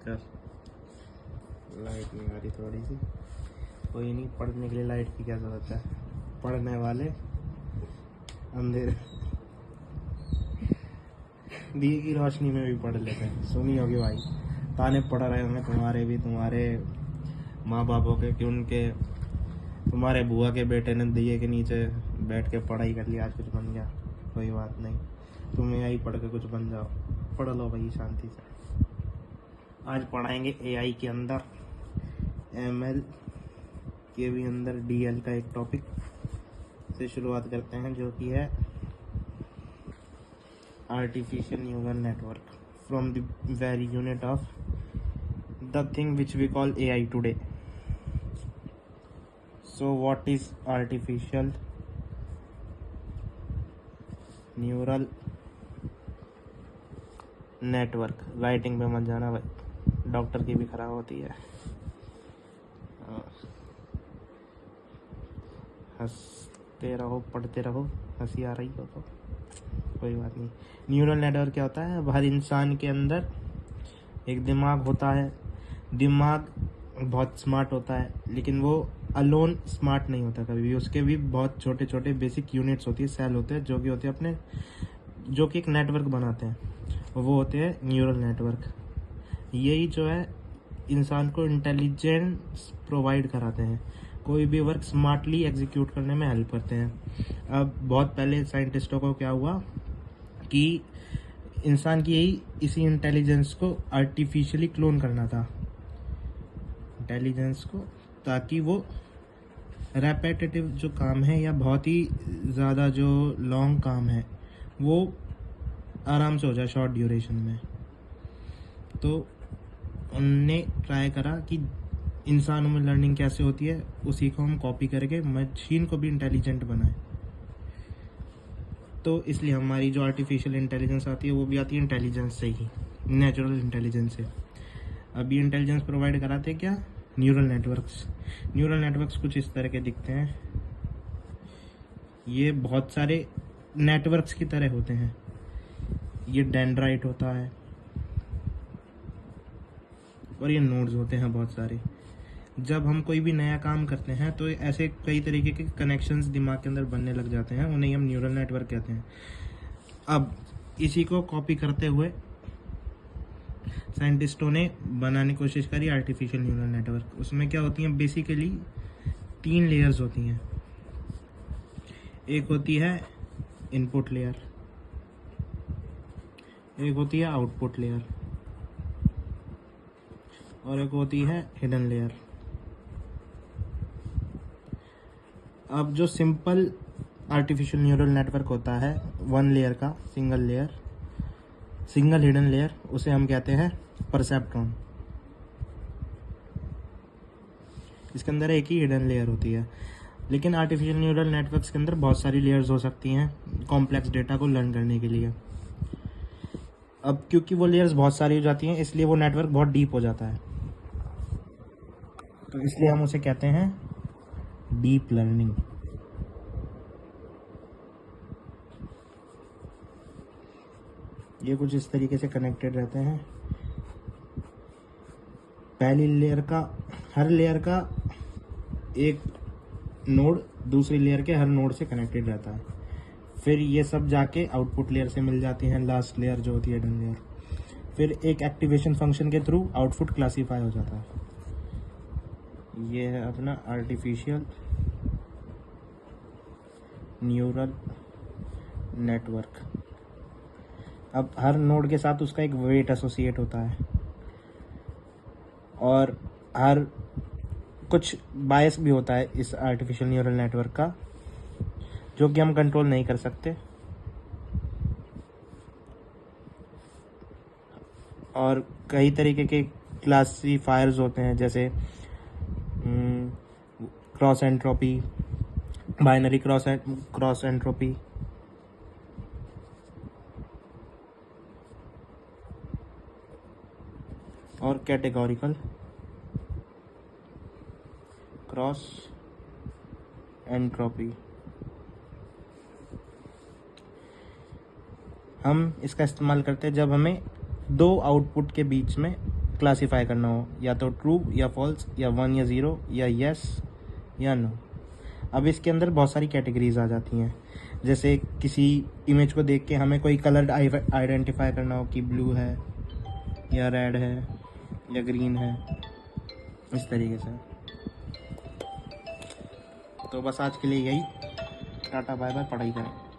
कर। लाइट नहीं आ रही थोड़ी सी, कोई नहीं, पढ़ने के लिए लाइट की क्या जरूरत है, पढ़ने वाले अंधेरे दिए की रोशनी में भी पढ़ लेते हैं। सुनी होगी भाई, ताने पढ़ रहे होंगे तुम्हारे भी, तुम्हारे माँ बापों के, कि उनके तुम्हारे बुआ के बेटे ने दिए के नीचे बैठ के पढ़ाई कर लिया, आज कुछ बन गया। कोई बात नहीं, तुम यही पढ़ के कुछ बन जाओ, पढ़ लो भाई शांति से। आज पढ़ाएंगे एआई के अंदर, एमएल के भी अंदर डीएल का एक टॉपिक से शुरुआत करते हैं, जो कि है artificial neural network, from the very unit of the thing which we call AI today. So what is artificial neural network? Writing पे मत जाना भाई, डॉक्टर की भी खराब होती है। हंसते रहो, पढ़ते रहो, हंसी आ रही हो तो कोई बात नहीं। न्यूरल नेटवर्क क्या होता है? हर इंसान के अंदर एक दिमाग होता है। दिमाग बहुत स्मार्ट होता है, लेकिन वो अलोन स्मार्ट नहीं होता कभी भी। उसके भी बहुत छोटे छोटे बेसिक यूनिट्स होती है, सेल होते हैं, जो कि होते हैं अपने, जो कि एक नेटवर्क बनाते हैं, वो होते हैं न्यूरल नेटवर्क। यही जो है इंसान को इंटेलिजेंस प्रोवाइड कराते हैं, कोई भी वर्क स्मार्टली एग्जीक्यूट करने में हेल्प करते हैं। अब बहुत पहले साइंटिस्टों को क्या हुआ कि इंसान की इसी इंटेलिजेंस को आर्टिफिशियली क्लोन करना था, इंटेलिजेंस को, ताकि वो रेपेटिटिव जो काम है या बहुत ही ज़्यादा जो लॉन्ग काम है वो आराम से हो जाए, शॉर्ट ड्यूरेशन में। तो उनने ट्राई करा कि इंसानों में लर्निंग कैसे होती है, उसी को हम कॉपी करके मशीन को भी इंटेलिजेंट बनाए। तो इसलिए हमारी जो आर्टिफिशियल इंटेलिजेंस आती है वो भी आती है इंटेलिजेंस से ही, नेचुरल इंटेलिजेंस से। अभी इंटेलिजेंस प्रोवाइड कराते हैं क्या? Neural networks. न्यूरल नेटवर्क्स कुछ इस तरह के दिखते हैं, ये बहुत सारे नेटवर्क्स की तरह होते हैं। ये डेंड्राइट होता है और ये नोड्स होते हैं बहुत सारे। जब हम कोई भी नया काम करते हैं तो ऐसे कई तरीके के कनेक्शंस दिमाग के अंदर बनने लग जाते हैं, उन्हें हम न्यूरल नेटवर्क कहते हैं। अब इसी को कॉपी करते हुए साइंटिस्टों ने बनाने की कोशिश करी आर्टिफिशियल न्यूरल नेटवर्क। उसमें क्या होती हैं? बेसिकली 3 लेयर्स होती हैं। एक होती है इनपुट लेयर, एक होती है आउटपुट लेयर, और एक होती है हिडन लेयर। अब जो सिंपल आर्टिफिशियल न्यूरल नेटवर्क होता है 1 लेयर का, सिंगल हिडन लेयर, उसे हम कहते हैं परसेप्ट्रॉन। इसके अंदर एक ही हिडन लेयर होती है। लेकिन आर्टिफिशियल न्यूरल नेटवर्क्स के अंदर बहुत सारी लेयर्स हो सकती हैं कॉम्प्लेक्स डेटा को लर्न करने के लिए। अब क्योंकि वो लेयर्स बहुत सारी हो जाती हैं, इसलिए वो नेटवर्क बहुत डीप हो जाता है, तो इसलिए हम उसे कहते हैं डीप लर्निंग। ये कुछ इस तरीके से कनेक्टेड रहते हैं। पहली लेयर का, हर लेयर का एक नोड दूसरी लेयर के हर नोड से कनेक्टेड रहता है। फिर ये सब जाके आउटपुट लेयर से मिल जाती हैं, लास्ट लेयर जो होती है हिडन लेयर। फिर एक एक्टिवेशन फंक्शन के थ्रू आउटपुट क्लासीफाई हो जाता है। ये है अपना आर्टिफिशियल न्यूरल नेटवर्क। अब हर नोड के साथ उसका एक वेट एसोसिएट होता है, और हर कुछ बायस भी होता है इस आर्टिफिशियल न्यूरल नेटवर्क का, जो कि हम कंट्रोल नहीं कर सकते। और कई तरीके के क्लासीफायर्स होते हैं, जैसे cross entropy, binary cross entropy, और कैटेगोरिकल क्रॉस एंट्रोपी। हम इसका इस्तेमाल करते हैं जब हमें 2 आउटपुट के बीच में क्लासीफाई करना हो, या तो ट्रू या फॉल्स या 1 या 0 या यस या नो। अब इसके अंदर बहुत सारी कैटेगरीज आ जाती हैं, जैसे किसी इमेज को देख के हमें कोई कलर आइडेंटिफाई करना हो कि ब्लू है या रेड है या ग्रीन है, इस तरीके से। तो बस आज के लिए यही, टाटा बाय बाय, पढ़ाई करें।